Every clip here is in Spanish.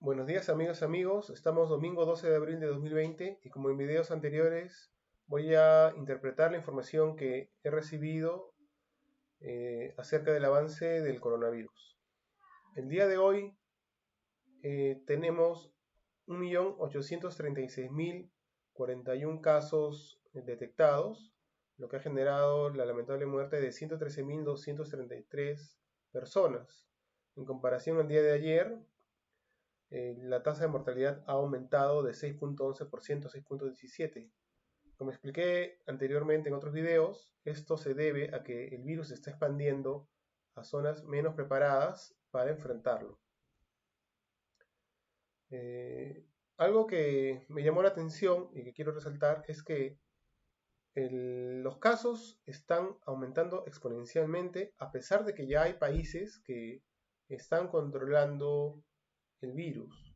Buenos días amigos, estamos domingo 12 de abril de 2020 y como en videos anteriores voy a interpretar la información que he recibido acerca del avance del coronavirus. El día de hoy tenemos 1.836.041 casos detectados, lo que ha generado la lamentable muerte de 113.233 personas. En comparación al día de ayer, la tasa de mortalidad ha aumentado de 6.11% a 6.17%. Como expliqué anteriormente en otros videos, esto se debe a que el virus se está expandiendo a zonas menos preparadas para enfrentarlo. Algo que me llamó la atención y que quiero resaltar es que los casos están aumentando exponencialmente a pesar de que ya hay países que están controlando el virus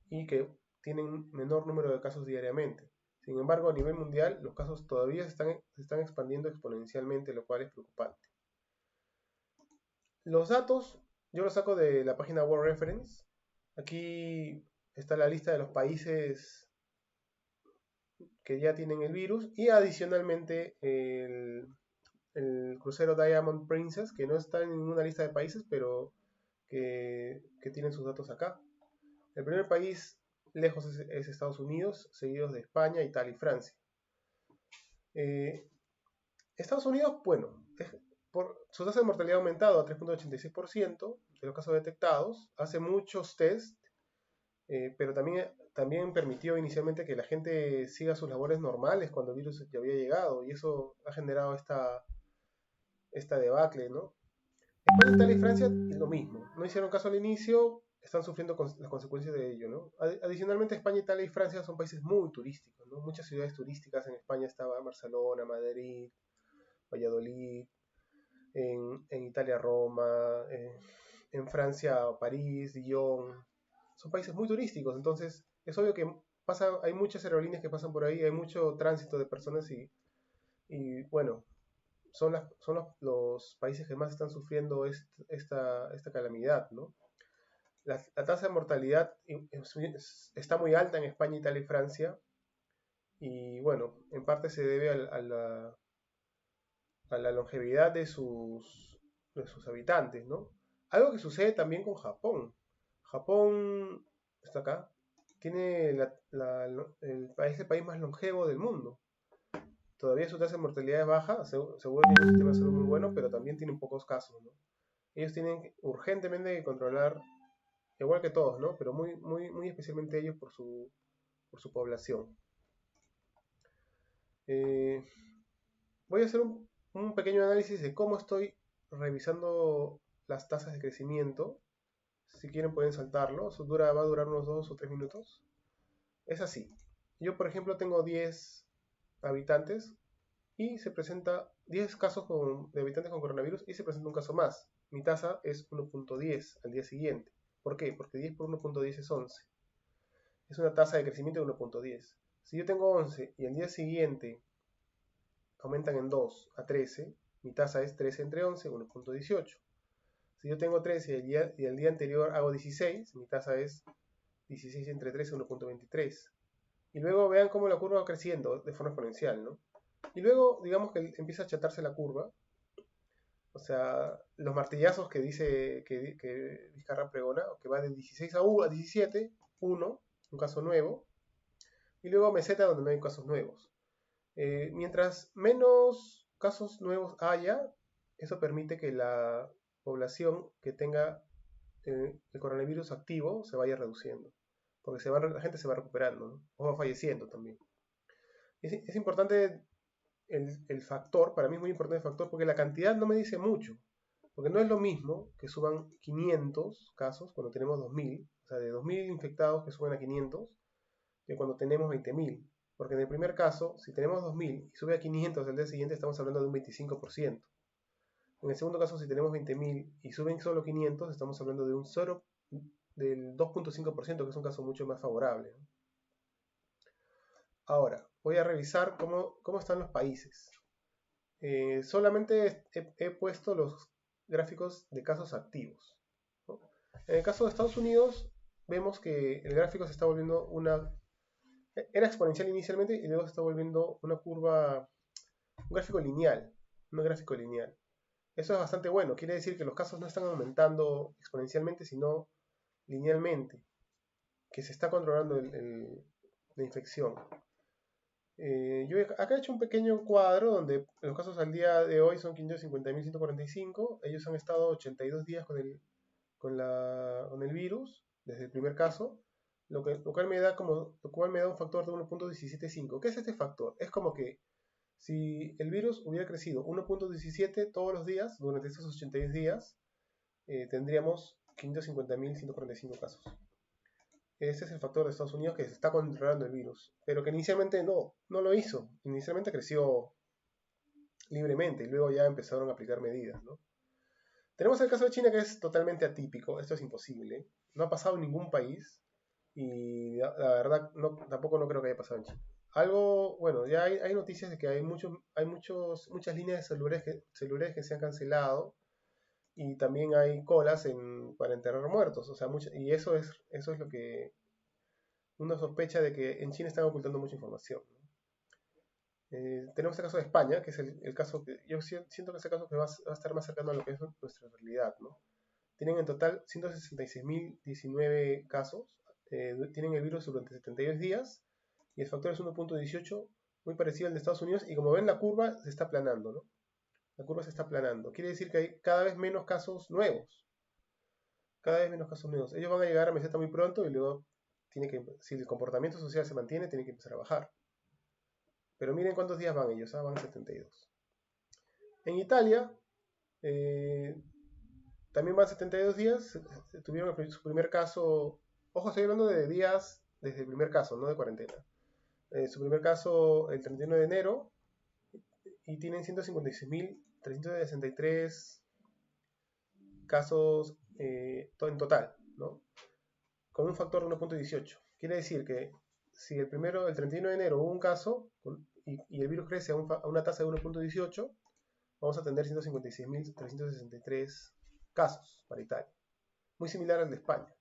y que tienen menor número de casos diariamente. Sin embargo, a nivel mundial, los casos todavía se están expandiendo exponencialmente, lo cual es preocupante. Los datos yo los saco de la página World Reference. Aquí está la lista de los países que ya tienen el virus y adicionalmente el crucero Diamond Princess, que no está en ninguna lista de países, pero que tienen sus datos acá. El primer país lejos es Estados Unidos, seguidos de España, Italia y Francia. Estados Unidos, bueno, su tasa de mortalidad ha aumentado a 3.86% de los casos detectados. Hace muchos test, pero también permitió inicialmente que la gente siga sus labores normales cuando el virus ya había llegado, y eso ha generado esta debacle, ¿no? España, Italia y Francia es lo mismo. No hicieron caso al inicio, están sufriendo las consecuencias de ello, ¿no? Adicionalmente, España, Italia y Francia son países muy turísticos, ¿no? Muchas ciudades turísticas en España estaban Barcelona, Madrid, Valladolid, en Italia Roma, en Francia París, Dijon. Son países muy turísticos, entonces es obvio que hay muchas aerolíneas que pasan por ahí, hay mucho tránsito de personas y bueno, son los países que más están sufriendo esta calamidad, ¿no? La tasa de mortalidad está muy alta en España, Italia y Francia, y bueno, en parte se debe a la longevidad de sus habitantes, ¿no? Algo que sucede también con Japón. Japón, está acá, tiene es el país más longevo del mundo. Todavía su tasa de mortalidad es baja, seguro tiene un sistema de salud muy bueno, pero también tienen pocos casos, ¿no? Ellos tienen urgentemente que controlar, igual que todos, ¿no? Pero muy especialmente ellos por su población. Eh, Voy a hacer un pequeño análisis de cómo estoy revisando las tasas de crecimiento. Si quieren pueden saltarlo, va a durar unos 2 o 3 minutos. Es así. Yo, por ejemplo, tengo 10 habitantes y se presenta 10 casos de habitantes con coronavirus y se presenta un caso más. Mi tasa es 1.10 al día siguiente. ¿Por qué? Porque 10 por 1.10 es 11. Es una tasa de crecimiento de 1.10. Si yo tengo 11 y al día siguiente aumentan en 2 a 13, mi tasa es 13 entre 11, 1.18. Si yo tengo 13 y el día anterior hago 16, mi tasa es 16 entre 13, 1.23. Y luego vean cómo la curva va creciendo de forma exponencial, ¿no? Y luego, digamos que empieza a achatarse la curva. O sea, los martillazos que dice que Vizcarra pregona, que va de 16 a 17, 1, un caso nuevo. Y luego meseta donde no hay casos nuevos. Mientras menos casos nuevos haya, eso permite que la población que tenga el coronavirus activo se vaya reduciendo, porque la gente se va recuperando, ¿no? O va falleciendo también. Es importante el factor, para mí es muy importante el factor, porque la cantidad no me dice mucho, porque no es lo mismo que suban 500 casos cuando tenemos 2000, o sea, de 2000 infectados que suben a 500, que cuando tenemos 20.000. Porque en el primer caso, si tenemos 2000 y sube a 500 el día siguiente, estamos hablando de un 25%. En el segundo caso, si tenemos 20.000 y suben solo 500, estamos hablando de del 2.5%, que es un caso mucho más favorable, ¿no? Ahora, voy a revisar cómo están los países. Solamente he puesto los gráficos de casos activos, ¿no? En el caso de Estados Unidos, vemos que el gráfico se está volviendo era exponencial inicialmente y luego se está volviendo una curva, un gráfico lineal, un gráfico lineal. Eso es bastante bueno, quiere decir que los casos no están aumentando exponencialmente, sino linealmente, que se está controlando la infección. Yo acá he hecho un pequeño cuadro donde los casos al día de hoy son 550.145. Ellos han estado 82 días con el virus desde el primer caso, lo cual me da un factor de 1.175. ¿Qué es este factor? Es como que si el virus hubiera crecido 1.17 todos los días durante estos 82 días, tendríamos 550.145 casos. Ese es el factor de Estados Unidos que se está controlando el virus, pero que inicialmente no lo hizo. Inicialmente creció libremente y luego ya empezaron a aplicar medidas, ¿no? Tenemos el caso de China que es totalmente atípico, esto es imposible, no ha pasado en ningún país y la verdad tampoco no creo que haya pasado en China. Algo, bueno, ya hay noticias de que muchas líneas de celulares que se han cancelado y también hay colas para enterrar muertos, o sea, y eso es lo que uno sospecha de que en China están ocultando mucha información, ¿no? Tenemos el caso de España, que es el caso que yo siento que es el caso que va a estar más cercano a lo que es nuestra realidad, ¿no? Tienen en total 166.019 casos, tienen el virus durante 72 días y el factor es 1.18, muy parecido al de Estados Unidos, y como ven la curva se está aplanando, ¿no? La curva se está aplanando. Quiere decir que hay cada vez menos casos nuevos. Cada vez menos casos nuevos. Ellos van a llegar a meseta muy pronto y luego si el comportamiento social se mantiene, tiene que empezar a bajar. Pero miren cuántos días van ellos, van 72. En Italia, también van 72 días, tuvieron su primer caso, ojo, estoy hablando de días desde el primer caso, no de cuarentena. Su primer caso el 31 de enero y tienen 156.363 casos en total, ¿no? Con un factor de 1.18. Quiere decir que si el 31 de enero hubo un caso y el virus crece a una tasa de 1.18, vamos a tener 156.363 casos para Italia. Muy similar al de España.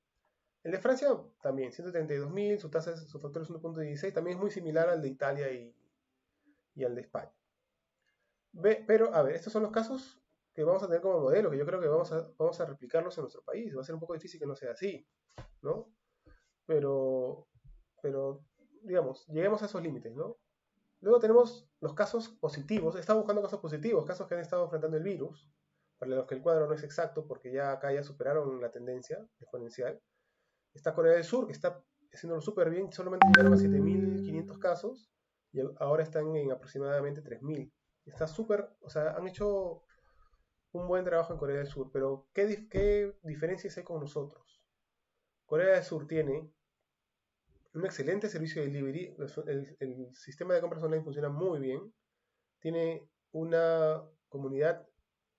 El de Francia también, 132.000, su factor es 1.16, también es muy similar al de Italia y al de España. Pero, a ver, estos son los casos que vamos a tener como modelo, que yo creo que vamos a replicarlos en nuestro país. Va a ser un poco difícil que no sea así, ¿no? Pero, digamos, lleguemos a esos límites, ¿no? Luego tenemos los casos positivos. He estado buscando casos positivos, casos que han estado enfrentando el virus, para los que el cuadro no es exacto, porque ya acá ya superaron la tendencia exponencial. Está Corea del Sur, que está haciéndolo súper bien, solamente llegaron a 7.500 casos, y ahora están en aproximadamente 3.000. Está súper, o sea, han hecho un buen trabajo en Corea del Sur, pero ¿qué diferencias hay con nosotros? Corea del Sur tiene un excelente servicio de delivery, el sistema de compras online funciona muy bien, tiene una comunidad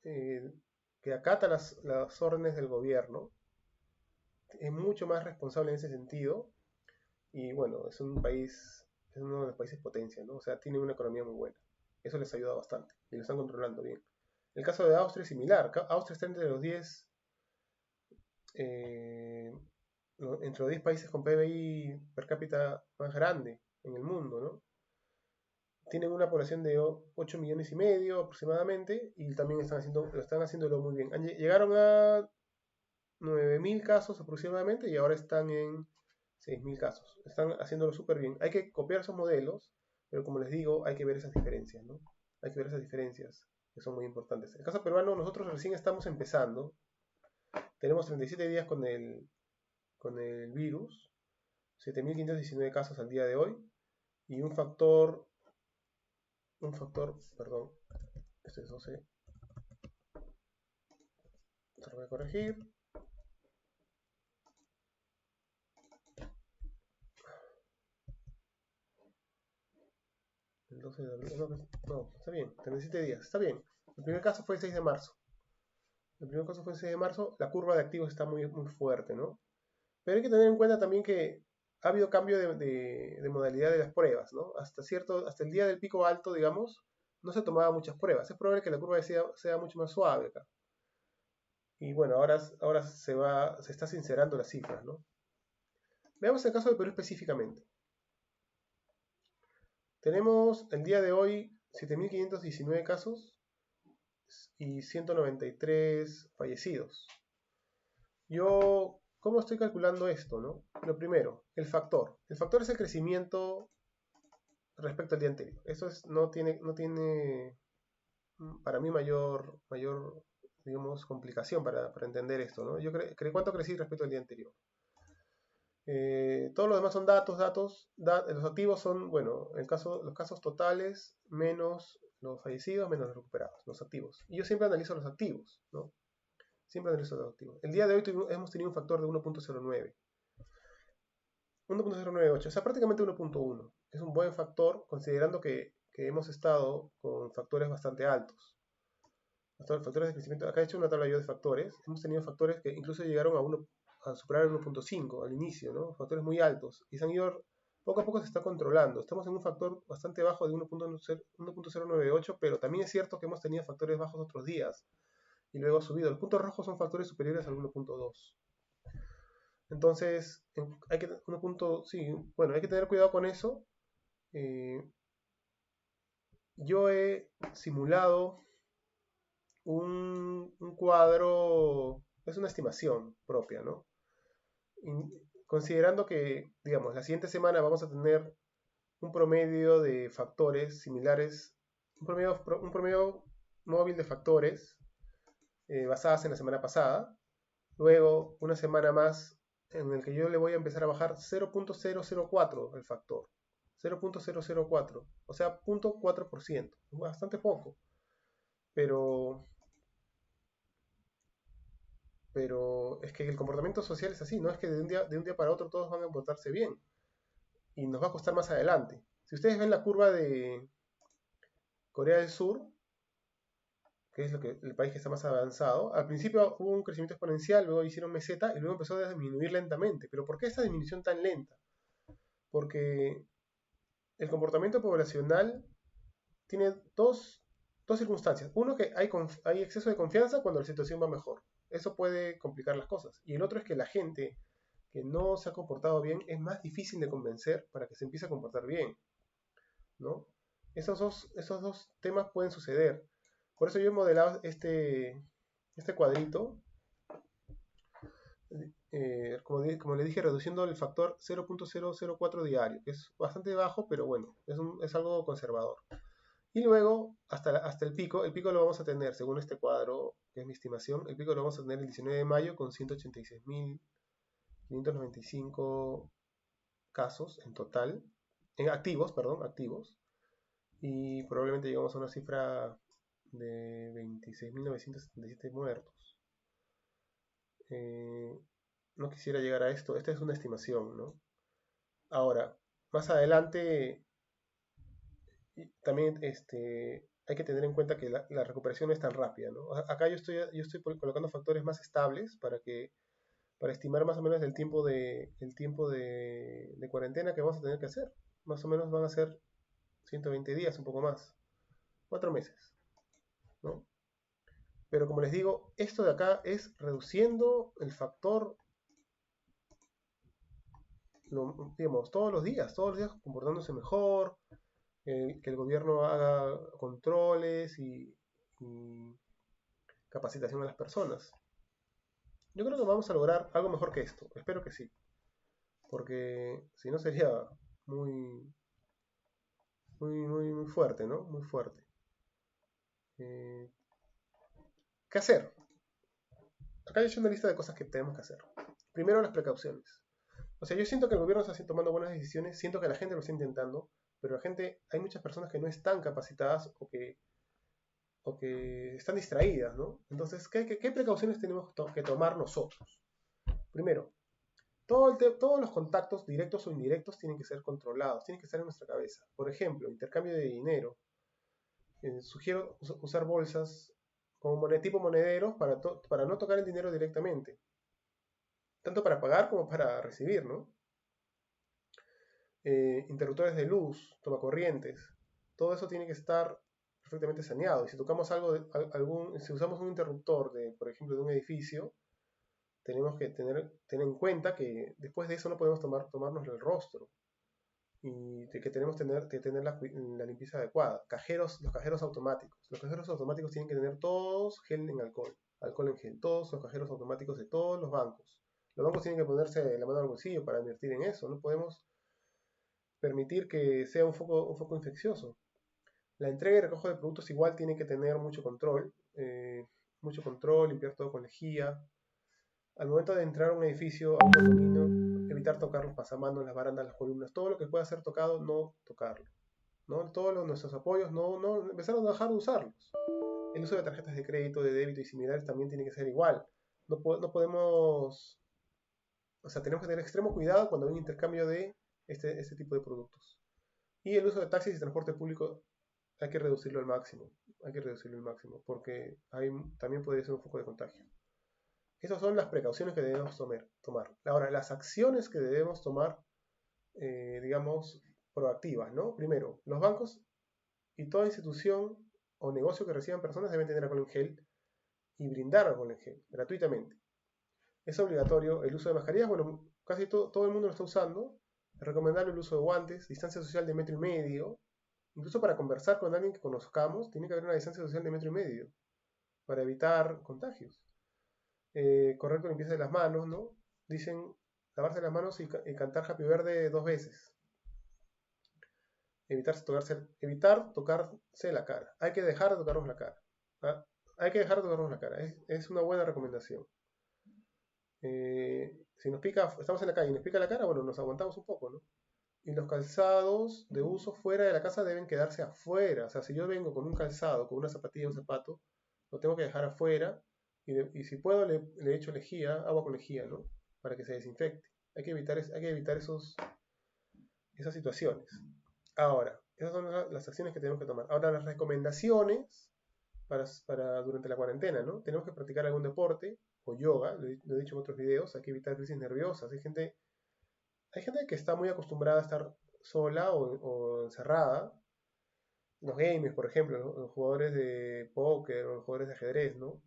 que acata las órdenes del gobierno, es mucho más responsable en ese sentido, y bueno, es uno de los países potencia, ¿no? O sea, tiene una economía muy buena. Eso les ayuda bastante y lo están controlando bien. El caso de Austria es similar. Austria está entre los 10 eh, entre los 10 países con PBI per cápita más grande en el mundo, ¿no? Tienen una población de 8 millones y medio aproximadamente y también están haciéndolo muy bien. Llegaron a 9.000 casos aproximadamente y ahora están en 6.000 casos. Están haciéndolo súper bien. Hay que copiar esos modelos, pero como les digo, hay que ver esas diferencias, ¿no? Hay que ver esas diferencias que son muy importantes. En el caso peruano, nosotros recién estamos empezando. Tenemos 37 días con el virus, 7.519 casos al día de hoy y perdón, este es 12, se lo voy a corregir. El 12 de abril, no, está bien, 37 días, está bien. El primer caso fue el 6 de marzo. La curva de activos está muy, muy fuerte, ¿no? Pero hay que tener en cuenta también que ha habido cambio de modalidad de las pruebas, ¿no? Hasta el día del pico alto, digamos, no se tomaban muchas pruebas. Es probable que la curva sea mucho más suave acá. Y bueno, ahora se está sincerando las cifras, ¿no? Veamos el caso de Perú específicamente. Tenemos el día de hoy 7.519 casos y 193 fallecidos. ¿Cómo estoy calculando esto, no? Lo primero, el factor. El factor es el crecimiento respecto al día anterior. Eso no tiene para mí mayor digamos, complicación para entender esto, ¿no? ¿Cuánto crecí respecto al día anterior? Todo lo demás son datos. Los activos son, bueno, los casos totales menos los fallecidos menos los recuperados, los activos. Y yo siempre analizo los activos, ¿no? Siempre analizo los activos. El día de hoy hemos tenido un factor de 1.09. 1.098, o sea, prácticamente 1.1. Es un buen factor considerando que hemos estado con factores bastante altos. Factores de crecimiento. Acá he hecho una tabla yo de factores. Hemos tenido factores que incluso llegaron a superar el 1.5 al inicio, ¿no? Factores muy altos. Y se han ido, poco a poco se está controlando. Estamos en un factor bastante bajo de 1.098, pero también es cierto que hemos tenido factores bajos otros días. Y luego ha subido. Los puntos rojos son factores superiores al 1.2. Entonces, hay que tener cuidado con eso. Yo he simulado un cuadro, es una estimación propia, ¿no? Considerando que, digamos, la siguiente semana vamos a tener un promedio de factores similares, un promedio móvil de factores basadas en la semana pasada. Luego, una semana más en el que yo le voy a empezar a bajar 0.004 el factor. 0.004, o sea, 0.4%. Bastante poco. Pero es que el comportamiento social es así, no es que de un día para otro todos van a portarse bien. Y nos va a costar más adelante. Si ustedes ven la curva de Corea del Sur, que es el país que está más avanzado, al principio hubo un crecimiento exponencial, luego hicieron meseta y luego empezó a disminuir lentamente. ¿Pero por qué esta disminución tan lenta? Porque el comportamiento poblacional tiene dos circunstancias. Uno, que hay exceso de confianza cuando la situación va mejor. Eso puede complicar las cosas. Y el otro es que la gente que no se ha comportado bien es más difícil de convencer para que se empiece a comportar bien, ¿no? Esos dos temas pueden suceder. Por eso yo he modelado este cuadrito, como le dije, reduciendo el factor 0.004 diario, que es bastante bajo, pero bueno, es algo conservador. Y luego, hasta el pico lo vamos a tener, según este cuadro, que es mi estimación, el pico lo vamos a tener el 19 de mayo con 186.595 casos en total, activos, y probablemente llegamos a una cifra de 26.977 muertos. No quisiera llegar a esto, esta es una estimación, ¿no? Ahora, más adelante, también hay que tener en cuenta que la recuperación no es tan rápida, ¿no? Acá yo estoy colocando factores más estables para estimar más o menos el tiempo de cuarentena que vamos a tener que hacer. Más o menos van a ser 120 días, un poco más, 4 meses, ¿no? Pero como les digo, esto de acá es reduciendo el factor, digamos, todos los días comportándose mejor, que el gobierno haga controles y capacitación a las personas. Yo creo que vamos a lograr algo mejor que esto, espero que sí, porque si no sería muy, muy fuerte, ¿no? Muy fuerte. ¿Qué hacer? Acá he hecho una lista de cosas que tenemos que hacer. Primero, las precauciones. O sea, yo siento que el gobierno está tomando buenas decisiones, siento que la gente lo está intentando, pero hay muchas personas que no están capacitadas o que están distraídas, ¿no? Entonces, ¿qué precauciones tenemos que tomar nosotros? Primero, todos los contactos, directos o indirectos, tienen que ser controlados, tienen que estar en nuestra cabeza. Por ejemplo, intercambio de dinero. Sugiero usar bolsas como tipo monederos para no tocar el dinero directamente, tanto para pagar como para recibir, ¿no? Interruptores de luz, tomacorrientes, todo eso tiene que estar perfectamente saneado. Y si tocamos si usamos un interruptor por ejemplo, de un edificio, tenemos que tener en cuenta que después de eso no podemos tomarnos el rostro y de que tenemos que tener la limpieza adecuada. Los cajeros automáticos. Los cajeros automáticos tienen que tener todos gel en alcohol en gel. Todos los cajeros automáticos de todos los bancos. Los bancos tienen que ponerse la mano al bolsillo para invertir en eso. No podemos permitir que sea un foco infeccioso. La entrega y recojo de productos igual tiene que tener mucho control, limpiar todo con lejía. Al momento de entrar a un edificio, a un condominio, evitar tocar los pasamanos, las barandas, las columnas, todo lo que pueda ser tocado, no tocarlo. ¿No? Todos nuestros apoyos, empezar a dejar de usarlos. El uso de tarjetas de crédito, de débito y similares también tiene que ser igual. No podemos, o sea, tenemos que tener extremo cuidado cuando hay un intercambio de este tipo de productos. Y el uso de taxis y transporte público hay que reducirlo al máximo. Hay que reducirlo al máximo porque también podría ser un foco de contagio. Esas son las precauciones que debemos tomar. Ahora, las acciones que debemos tomar, digamos, proactivas, ¿no? Primero, los bancos y toda institución o negocio que reciban personas deben tener alcohol en gel y brindar alcohol en gel gratuitamente. Es obligatorio el uso de mascarillas, bueno, casi todo el mundo lo está usando. Es recomendable el uso de guantes, distancia social de 1,5 metros. Incluso para conversar con alguien que conozcamos, tiene que haber una distancia social de 1,5 metros para evitar contagios. Correcto limpieza de las manos, ¿no? Dicen lavarse las manos y cantar Happy Verde 2 veces. Evitar tocarse la cara. Hay que dejar de tocarnos la cara. ¿Ah? Hay que dejar de tocarnos la cara. Es una buena recomendación. Si nos pica, estamos en la calle y nos pica la cara, bueno, nos aguantamos un poco, ¿no? Y los calzados de uso fuera de la casa deben quedarse afuera. O sea, si yo vengo con un calzado, con una zapatilla, un zapato, lo tengo que dejar afuera. Y si puedo, le echo lejía, agua con lejía, ¿no? Para que se desinfecte. Hay que evitar esas situaciones. Ahora, esas son las acciones que tenemos que tomar. Ahora, las recomendaciones para durante la cuarentena, ¿no? Tenemos que practicar algún deporte o yoga, lo he dicho en otros videos, hay que evitar crisis nerviosas. Hay gente que está muy acostumbrada a estar sola o encerrada. Los gamers, por ejemplo, los jugadores de póker o los jugadores de ajedrez, ¿no?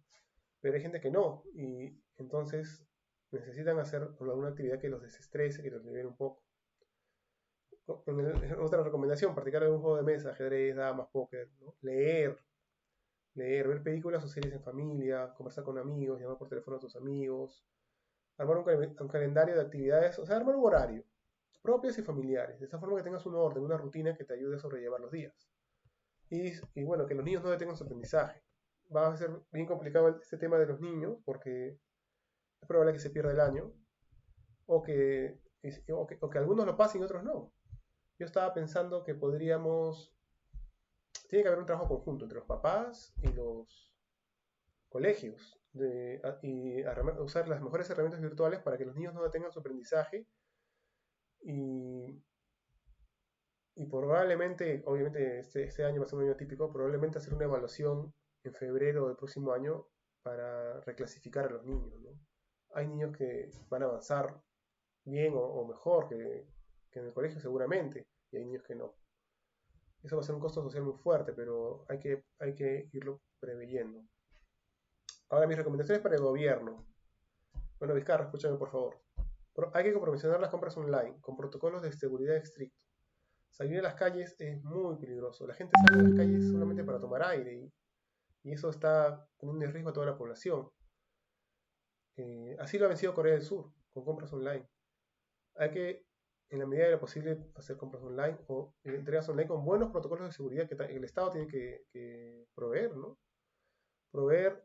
Pero hay gente que no, y entonces necesitan hacer alguna actividad que los desestrese, que los libere un poco. Otra recomendación, practicar algún juego de mesa, ajedrez, damas, póker, ¿no? Ver películas o series en familia, conversar con amigos, llamar por teléfono a tus amigos, armar un calendario de actividades, o sea, armar un horario, propios y familiares, de esa forma que tengas un orden, una rutina que te ayude a sobrellevar los días. Y bueno, que los niños no detengan su aprendizaje. Va a ser bien complicado este tema de los niños, porque es probable que se pierda el año, o que algunos lo pasen y otros no. Yo estaba pensando que tiene que haber un trabajo conjunto entre los papás y los colegios, usar las mejores herramientas virtuales para que los niños no detengan su aprendizaje y, y probablemente, obviamente este año va a ser un año típico, probablemente hacer una evaluación en febrero del próximo año para reclasificar a los niños, ¿no? Hay niños que van a avanzar bien o mejor que en el colegio seguramente, y hay niños que no. Eso va a ser un costo social muy fuerte, pero hay que irlo preveyendo. Ahora, mis recomendaciones para el gobierno. Bueno, Vizcarra, escúchame por favor. Hay que promocionar las compras online con protocolos de seguridad estrictos. Salir a las calles es muy peligroso. La gente sale a las calles solamente para tomar aire y eso está poniendo en riesgo a toda la población. Así lo ha vencido Corea del Sur, con compras online. Hay que, en la medida de lo posible, hacer compras online o entregas online con buenos protocolos de seguridad que el Estado tiene que proveer, ¿no?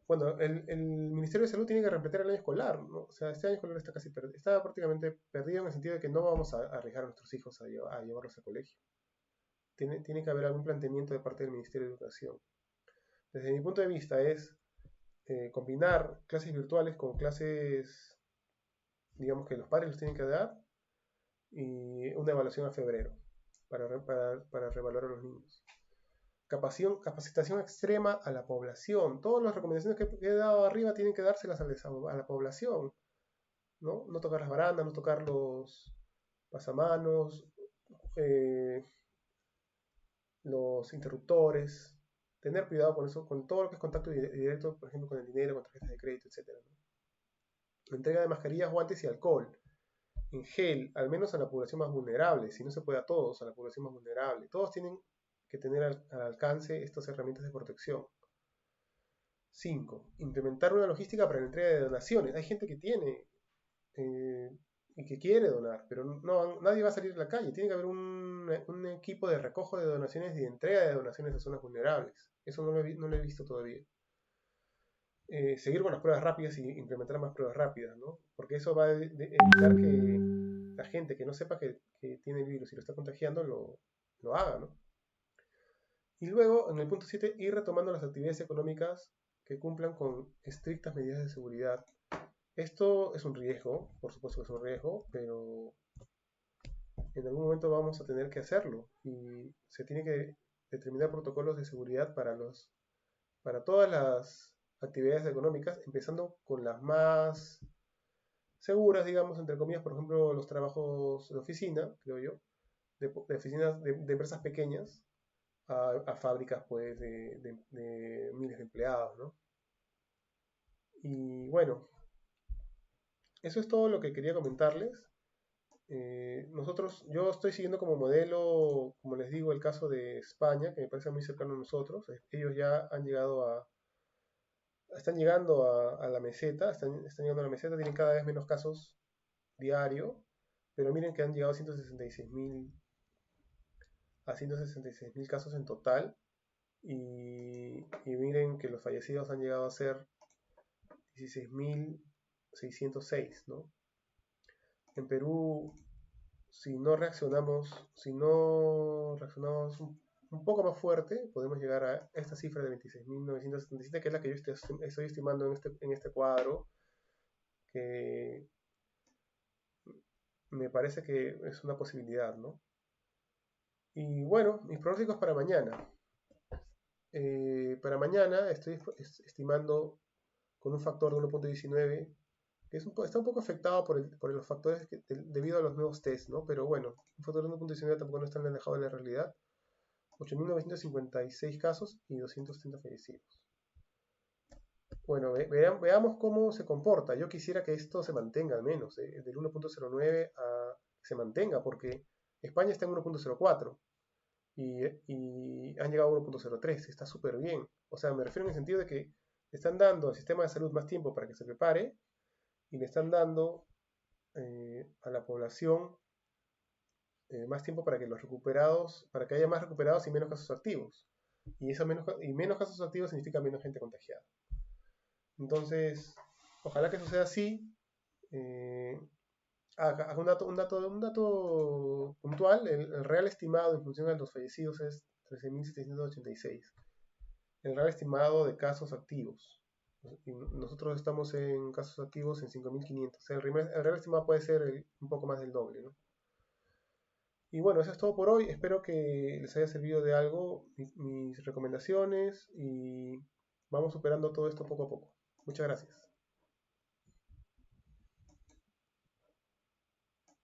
Bueno, el Ministerio de Salud tiene que repletar el año escolar, ¿no? O sea, este año escolar está prácticamente perdido en el sentido de que no vamos a arriesgar a nuestros hijos a llevarlos al colegio. Tiene que haber algún planteamiento de parte del Ministerio de Educación. Desde mi punto de vista es combinar clases virtuales con clases, digamos que los padres los tienen que dar y una evaluación a febrero para reevaluar a los niños. Capacitación extrema a la población. Todas las recomendaciones que he dado arriba tienen que dárselas a la población, ¿no? No tocar las barandas, no tocar los pasamanos, eh, los interruptores, tener cuidado con eso, con todo lo que es contacto directo, por ejemplo, con el dinero, con tarjetas de crédito, etc., ¿no? Entrega de mascarillas, guantes y alcohol en gel, al menos a la población más vulnerable, si no se puede a todos, a la población más vulnerable. Todos tienen que tener al alcance estas herramientas de protección. 5. Implementar una logística para la entrega de donaciones. Hay gente que tiene y que quiere donar, pero no, nadie va a salir a la calle. Tiene que haber un equipo de recojo de donaciones y de entrega de donaciones a zonas vulnerables. Eso no lo he visto todavía. Seguir con las pruebas rápidas y implementar más pruebas rápidas, ¿no? Porque eso va a evitar que la gente que no sepa que tiene el virus y lo está contagiando lo haga, ¿no? Y luego, en el punto 7, ir retomando las actividades económicas que cumplan con estrictas medidas de seguridad. Esto es un riesgo, por supuesto que es un riesgo, pero en algún momento vamos a tener que hacerlo y se tiene que determinar protocolos de seguridad para todas las actividades económicas, empezando con las más seguras, digamos, entre comillas, por ejemplo, los trabajos de oficina, creo yo, de oficinas de empresas pequeñas a fábricas pues de miles de empleados, ¿no? Y bueno, eso es todo lo que quería comentarles. Yo estoy siguiendo como modelo, como les digo, el caso de España, que me parece muy cercano a nosotros. Ellos ya están llegando a la meseta, están llegando a la meseta, tienen cada vez menos casos diario, pero miren que han llegado a 166.000 casos en total, y miren que los fallecidos han llegado a ser 16.606, ¿no? En Perú, si no reaccionamos un poco más fuerte, podemos llegar a esta cifra de 26.977, que es la que yo estoy estimando en este cuadro, que me parece que es una posibilidad, ¿no? Y bueno, mis pronósticos para mañana. Para mañana estoy estimando con un factor de 1.19, que está un poco afectado por los factores debido a los nuevos test, ¿no? Pero bueno, un factor de 1.19 tampoco no es tan alejado de la realidad. 8.956 casos y 230 fallecidos. Bueno, veamos cómo se comporta. Yo quisiera que esto se mantenga al menos, del 1.09 se mantenga, porque España está en 1.04 y han llegado a 1.03, está súper bien. O sea, me refiero en el sentido de que le están dando al sistema de salud más tiempo para que se prepare y le están dando a la población más tiempo para para que haya más recuperados y menos casos activos. Y menos casos activos significa menos gente contagiada. Entonces, ojalá que eso sea así. Eh, un dato puntual, el real estimado en función de los fallecidos es 13.786. El real estimado de casos activos. Y nosotros estamos en casos activos en 5.500. O sea, el real estimado puede ser un poco más del doble, ¿no? Y bueno, eso es todo por hoy. Espero que les haya servido de algo mis recomendaciones y vamos superando todo esto poco a poco. Muchas gracias.